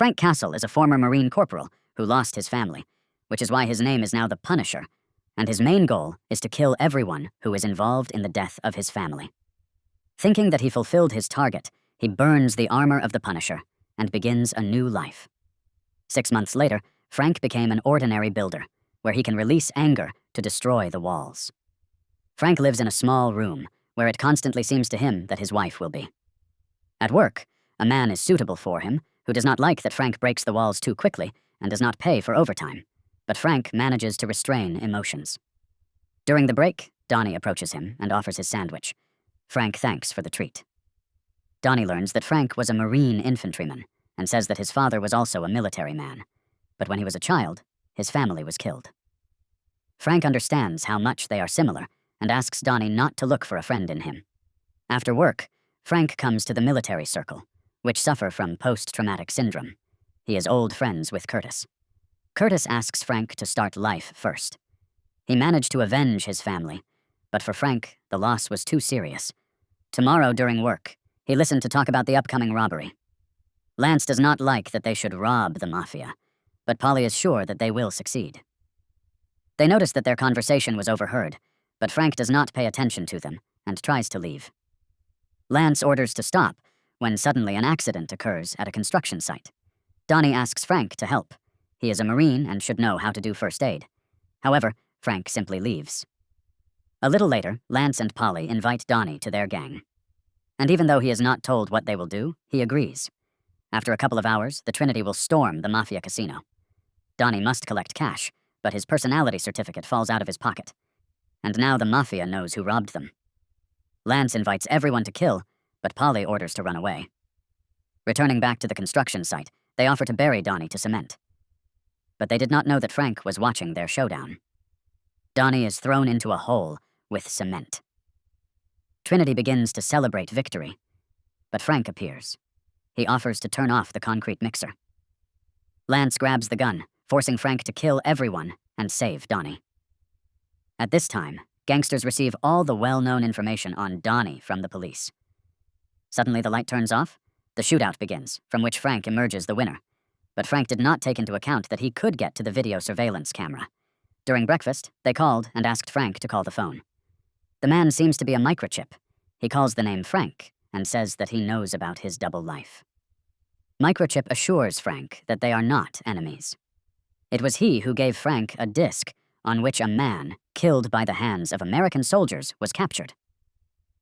Frank Castle is a former Marine corporal who lost his family, which is why his name is now the Punisher, and his main goal is to kill everyone who is involved in the death of his family. Thinking that he fulfilled his target, he burns the armor of the Punisher and begins a new life. 6 months later, Frank became an ordinary builder, where he can release anger to destroy the walls. Frank lives in a small room, where it constantly seems to him that his wife will be. At work, a man is suitable for him, who does not like that Frank breaks the walls too quickly and does not pay for overtime, but Frank manages to restrain emotions. During the break, Donnie approaches him and offers his sandwich. Frank thanks for the treat. Donnie learns that Frank was a Marine infantryman and says that his father was also a military man, but when he was a child, his family was killed. Frank understands how much they are similar and asks Donnie not to look for a friend in him. After work, Frank comes to the military circle, which suffer from post-traumatic syndrome. He is old friends with Curtis. Curtis asks Frank to start life first. He managed to avenge his family, but for Frank, the loss was too serious. Tomorrow during work, he listened to talk about the upcoming robbery. Lance does not like that they should rob the mafia, but Polly is sure that they will succeed. They notice that their conversation was overheard, but Frank does not pay attention to them and tries to leave. Lance orders to stop when suddenly an accident occurs at a construction site. Donnie asks Frank to help. He is a Marine and should know how to do first aid. However, Frank simply leaves. A little later, Lance and Polly invite Donnie to their gang. And even though he is not told what they will do, he agrees. After a couple of hours, the Trinity will storm the Mafia casino. Donnie must collect cash, but his personality certificate falls out of his pocket. And now the Mafia knows who robbed them. Lance invites everyone to kill, but Polly orders to run away. Returning back to the construction site, they offer to bury Donnie to cement. But they did not know that Frank was watching their showdown. Donnie is thrown into a hole with cement. Trinity begins to celebrate victory, but Frank appears. He offers to turn off the concrete mixer. Lance grabs the gun, forcing Frank to kill everyone and save Donnie. At this time, gangsters receive all the well-known information on Donnie from the police. Suddenly the light turns off. The shootout begins, from which Frank emerges the winner. But Frank did not take into account that he could get to the video surveillance camera. During breakfast, they called and asked Frank to call the phone. The man seems to be a microchip. He calls the name Frank and says that he knows about his double life. Microchip assures Frank that they are not enemies. It was he who gave Frank a disc on which a man, killed by the hands of American soldiers, was captured.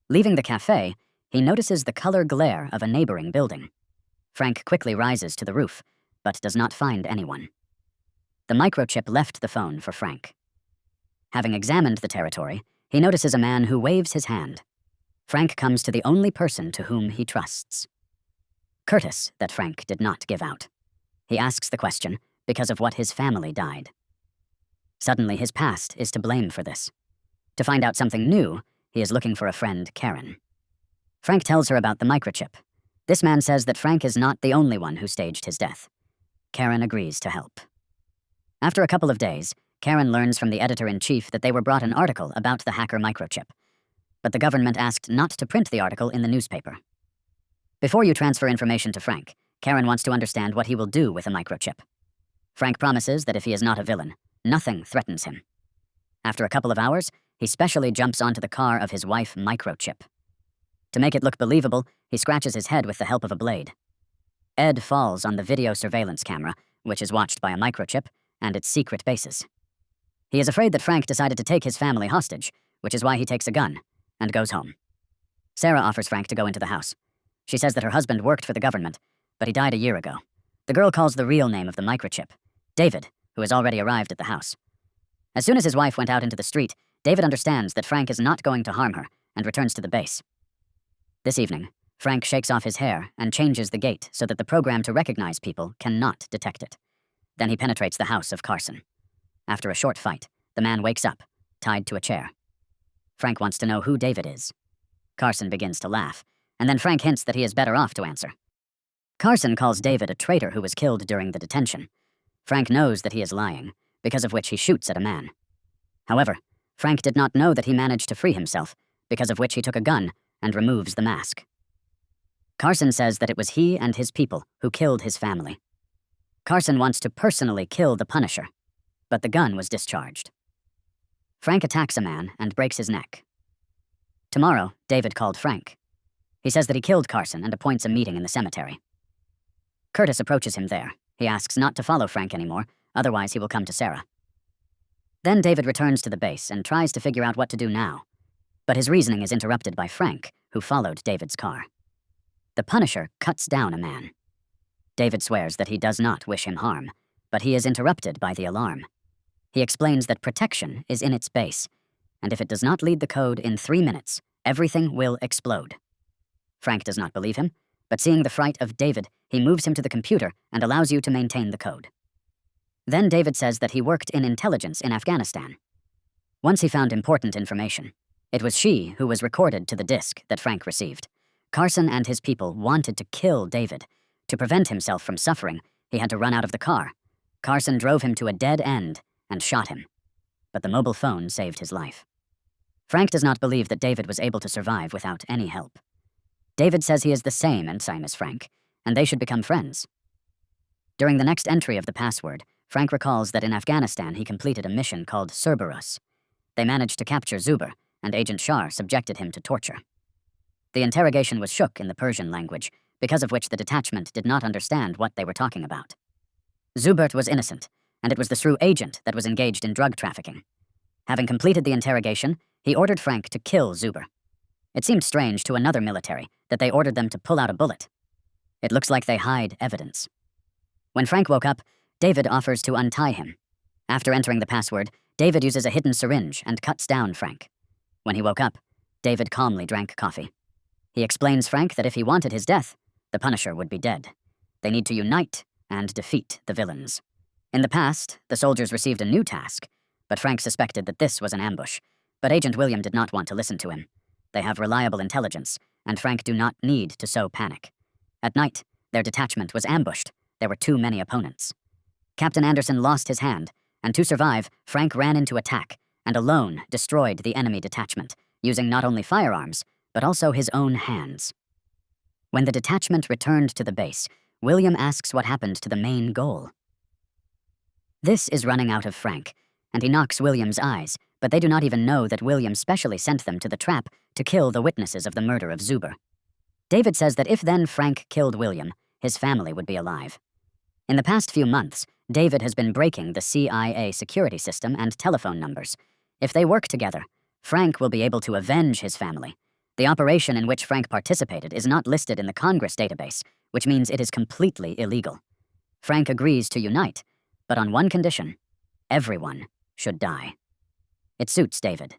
Leaving the cafe, he notices the color glare of a neighboring building. Frank quickly rises to the roof, but does not find anyone. The microchip left the phone for Frank. Having examined the territory, he notices a man who waves his hand. Frank comes to the only person to whom he trusts. Curtis, that Frank did not give out. He asks the question because of what his family died. Suddenly, his past is to blame for this. To find out something new, he is looking for a friend, Karen. Frank tells her about the microchip. This man says that Frank is not the only one who staged his death. Karen agrees to help. After a couple of days, Karen learns from the editor-in-chief that they were brought an article about the hacker microchip. But the government asked not to print the article in the newspaper. Before you transfer information to Frank, Karen wants to understand what he will do with a microchip. Frank promises that if he is not a villain, nothing threatens him. After a couple of hours, he specially jumps onto the car of his wife, Microchip. To make it look believable, he scratches his head with the help of a blade. Ed falls on the video surveillance camera, which is watched by a microchip, and its secret bases. He is afraid that Frank decided to take his family hostage, which is why he takes a gun, and goes home. Sarah offers Frank to go into the house. She says that her husband worked for the government, but he died a year ago. The girl calls the real name of the microchip, David, who has already arrived at the house. As soon as his wife went out into the street, David understands that Frank is not going to harm her and returns to the base. This evening, Frank shakes off his hair and changes the gate so that the program to recognize people cannot detect it. Then he penetrates the house of Carson. After a short fight, the man wakes up, tied to a chair. Frank wants to know who David is. Carson begins to laugh, and then Frank hints that he is better off to answer. Carson calls David a traitor who was killed during the detention. Frank knows that he is lying, because of which he shoots at a man. However, Frank did not know that he managed to free himself, because of which he took a gun and removes the mask. Carson says that it was he and his people who killed his family. Carson wants to personally kill the Punisher, but the gun was discharged. Frank attacks a man and breaks his neck. Tomorrow, David called Frank. He says that he killed Carson and appoints a meeting in the cemetery. Curtis approaches him there. He asks not to follow Frank anymore, otherwise he will come to Sarah. Then David returns to the base and tries to figure out what to do now. But his reasoning is interrupted by Frank, who followed David's car. The Punisher cuts down a man. David swears that he does not wish him harm, but he is interrupted by the alarm. He explains that protection is in its base, and if it does not lead the code in 3 minutes, everything will explode. Frank does not believe him, but seeing the fright of David, he moves him to the computer and allows you to maintain the code. Then David says that he worked in intelligence in Afghanistan. Once he found important information. It was she who was recorded to the disk that Frank received. Carson and his people wanted to kill David. To prevent himself from suffering, he had to run out of the car. Carson drove him to a dead end and shot him. But the mobile phone saved his life. Frank does not believe that David was able to survive without any help. David says he is the same as Frank, and they should become friends. During the next entry of the password, Frank recalls that in Afghanistan he completed a mission called Cerberus. They managed to capture Zuber, and Agent Shar subjected him to torture. The interrogation was shook in the Persian language, because of which the detachment did not understand what they were talking about. Zubert was innocent, and it was the Shrew agent that was engaged in drug trafficking. Having completed the interrogation, he ordered Frank to kill Zuber. It seemed strange to another military that they ordered them to pull out a bullet. It looks like they hide evidence. When Frank woke up, David offers to untie him. After entering the password, David uses a hidden syringe and cuts down Frank. When he woke up, David calmly drank coffee. He explains Frank that if he wanted his death, the Punisher would be dead. They need to unite and defeat the villains. In the past, the soldiers received a new task, but Frank suspected that this was an ambush. But Agent William did not want to listen to him. They have reliable intelligence, and Frank do not need to sow panic. At night, their detachment was ambushed. There were too many opponents. Captain Anderson lost his hand, and to survive, Frank ran into attack, and alone destroyed the enemy detachment, using not only firearms, but also his own hands. When the detachment returned to the base, William asks what happened to the main goal. This is running out of Frank, and he knocks William's eyes, but they do not even know that William specially sent them to the trap to kill the witnesses of the murder of Zuber. David says that if then Frank killed William, his family would be alive. In the past few months, David has been breaking the CIA security system and telephone numbers. If they work together, Frank will be able to avenge his family. The operation in which Frank participated is not listed in the Congress database, which means it is completely illegal. Frank agrees to unite, but on one condition: everyone should die. It suits David.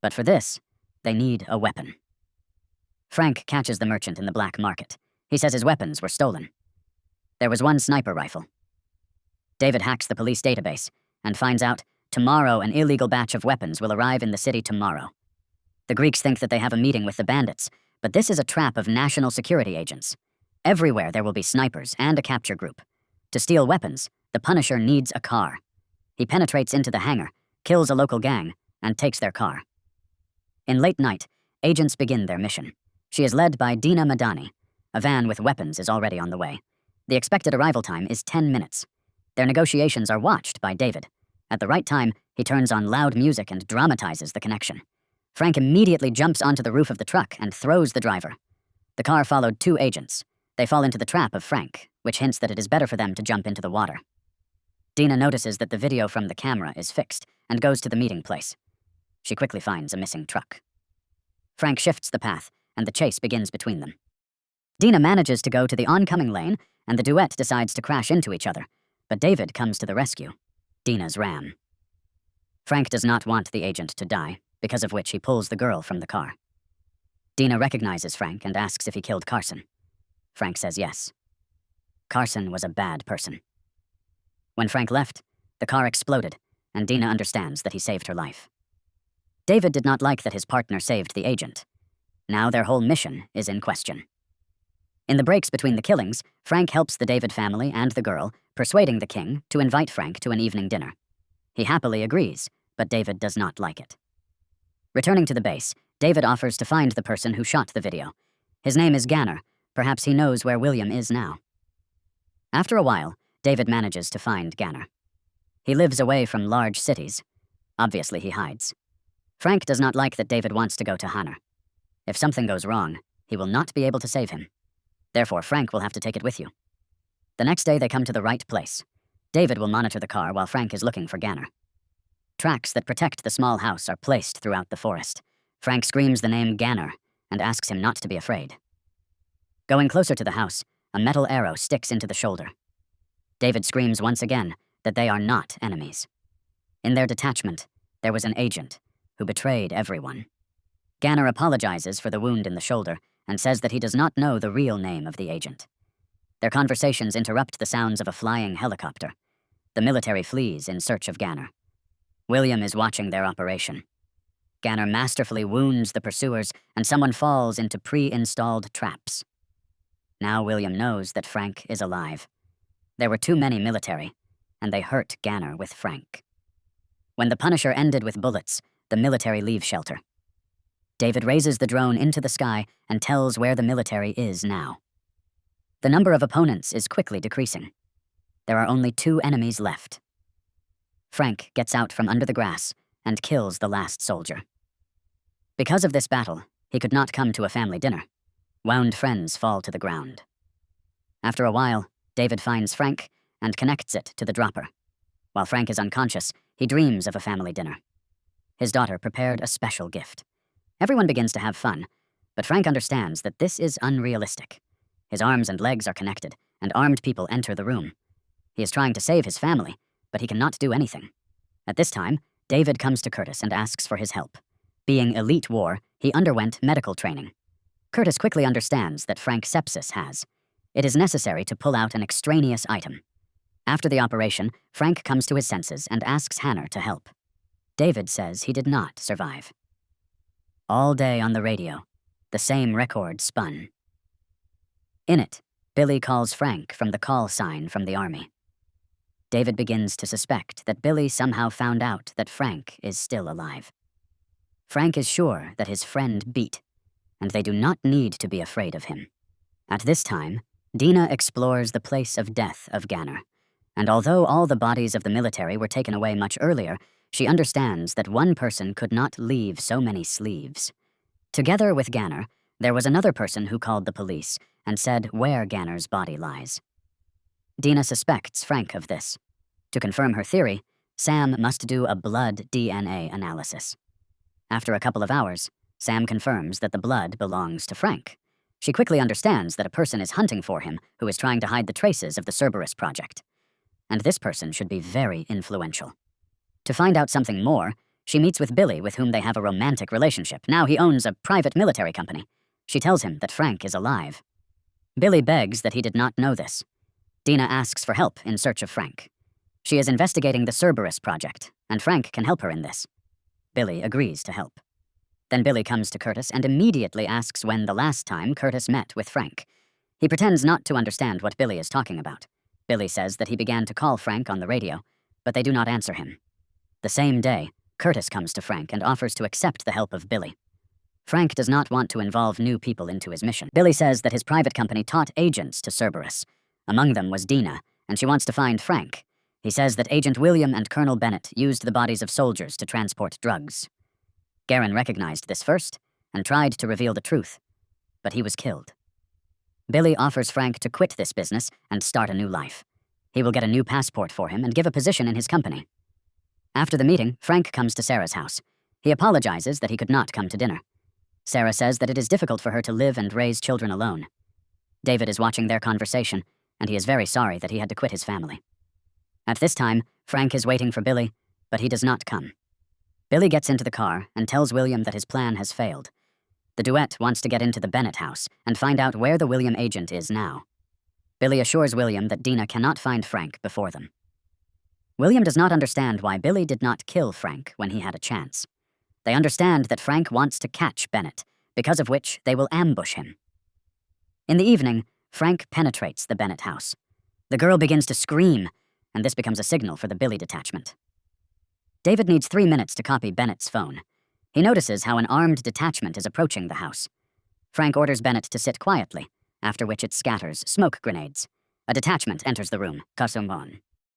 But for this, they need a weapon. Frank catches the merchant in the black market. He says his weapons were stolen. There was one sniper rifle. David hacks the police database and finds out tomorrow an illegal batch of weapons will arrive in the city tomorrow. The Greeks think that they have a meeting with the bandits, but this is a trap of national security agents. Everywhere there will be snipers and a capture group. To steal weapons, the Punisher needs a car. He penetrates into the hangar, kills a local gang, and takes their car. In late night, agents begin their mission. She is led by Dina Madani. A van with weapons is already on the way. The expected arrival time is 10 minutes. Their negotiations are watched by David. At the right time, he turns on loud music and dramatizes the connection. Frank immediately jumps onto the roof of the truck and throws the driver. The car followed 2 agents. They fall into the trap of Frank, which hints that it is better for them to jump into the water. Dina notices that the video from the camera is fixed and goes to the meeting place. She quickly finds a missing truck. Frank shifts the path, and the chase begins between them. Dina manages to go to the oncoming lane, and the duet decides to crash into each other, but David comes to the rescue. Dina's ram. Frank does not want the agent to die, because of which he pulls the girl from the car. Dina recognizes Frank and asks if he killed Carson. Frank says yes. Carson was a bad person. When Frank left, the car exploded, and Dina understands that he saved her life. David did not like that his partner saved the agent. Now their whole mission is in question. In the breaks between the killings, Frank helps the David family and the girl, persuading the king to invite Frank to an evening dinner. He happily agrees, but David does not like it. Returning to the base, David offers to find the person who shot the video. His name is Ganner. Perhaps he knows where William is now. After a while, David manages to find Ganner. He lives away from large cities. Obviously, he hides. Frank does not like that David wants to go to Hanner. If something goes wrong, he will not be able to save him. Therefore, Frank will have to take it with you. The next day, they come to the right place. David will monitor the car while Frank is looking for Ganner. Tracks that protect the small house are placed throughout the forest. Frank screams the name Ganner and asks him not to be afraid. Going closer to the house, a metal arrow sticks into the shoulder. David screams once again that they are not enemies. In their detachment, there was an agent who betrayed everyone. Ganner apologizes for the wound in the shoulder and says that he does not know the real name of the agent. Their conversations interrupt the sounds of a flying helicopter. The military flees in search of Ganner. William is watching their operation. Ganner masterfully wounds the pursuers, and someone falls into pre-installed traps. Now William knows that Frank is alive. There were too many military, and they hurt Ganner with Frank. When the Punisher ended with bullets, the military leave shelter. David raises the drone into the sky and tells where the military is now. The number of opponents is quickly decreasing. There are only 2 enemies left. Frank gets out from under the grass and kills the last soldier. Because of this battle, he could not come to a family dinner. Wound friends fall to the ground. After a while, David finds Frank and connects it to the dropper. While Frank is unconscious, he dreams of a family dinner. His daughter prepared a special gift. Everyone begins to have fun, but Frank understands that this is unrealistic. His arms and legs are connected, and armed people enter the room. He is trying to save his family, but he cannot do anything. At this time, David comes to Curtis and asks for his help. Being elite war, he underwent medical training. Curtis quickly understands that Frank sepsis has. It is necessary to pull out an extraneous item. After the operation, Frank comes to his senses and asks Hanner to help. David says he did not survive. All day on the radio, the same record spun. In it, Billy calls Frank from the call sign from the army. David begins to suspect that Billy somehow found out that Frank is still alive. Frank is sure that his friend beat, and they do not need to be afraid of him. At this time, Dina explores the place of death of Ganner, and although all the bodies of the military were taken away much earlier, she understands that one person could not leave so many sleeves. Together with Ganner, there was another person who called the police and said where Ganner's body lies. Dina suspects Frank of this. To confirm her theory, Sam must do a blood DNA analysis. After a couple of hours, Sam confirms that the blood belongs to Frank. She quickly understands that a person is hunting for him who is trying to hide the traces of the Cerberus project. And this person should be very influential. To find out something more, she meets with Billy, with whom they have a romantic relationship. Now he owns a private military company. She tells him that Frank is alive. Billy begs that he did not know this. Dina asks for help in search of Frank. She is investigating the Cerberus project, and Frank can help her in this. Billy agrees to help. Then Billy comes to Curtis and immediately asks when the last time Curtis met with Frank. He pretends not to understand what Billy is talking about. Billy says that he began to call Frank on the radio, but they do not answer him. The same day, Curtis comes to Frank and offers to accept the help of Billy. Frank does not want to involve new people into his mission. Billy says that his private company taught agents to Cerberus. Among them was Dina, and she wants to find Frank. He says that Agent William and Colonel Bennett used the bodies of soldiers to transport drugs. Garin recognized this first and tried to reveal the truth, but he was killed. Billy offers Frank to quit this business and start a new life. He will get a new passport for him and give a position in his company. After the meeting, Frank comes to Sarah's house. He apologizes that he could not come to dinner. Sarah says that it is difficult for her to live and raise children alone. David is watching their conversation, and he is very sorry that he had to quit his family. At this time, Frank is waiting for Billy, but he does not come. Billy gets into the car and tells William that his plan has failed. The duet wants to get into the Bennett house and find out where the William agent is now. Billy assures William that Dina cannot find Frank before them. William does not understand why Billy did not kill Frank when he had a chance. They understand that Frank wants to catch Bennett, because of which they will ambush him. In the evening, Frank penetrates the Bennett house. The girl begins to scream, and this becomes a signal for the Billy detachment. David needs 3 minutes to copy Bennett's phone. He notices how an armed detachment is approaching the house. Frank orders Bennett to sit quietly, after which it scatters smoke grenades, A detachment enters the room. Kasumon.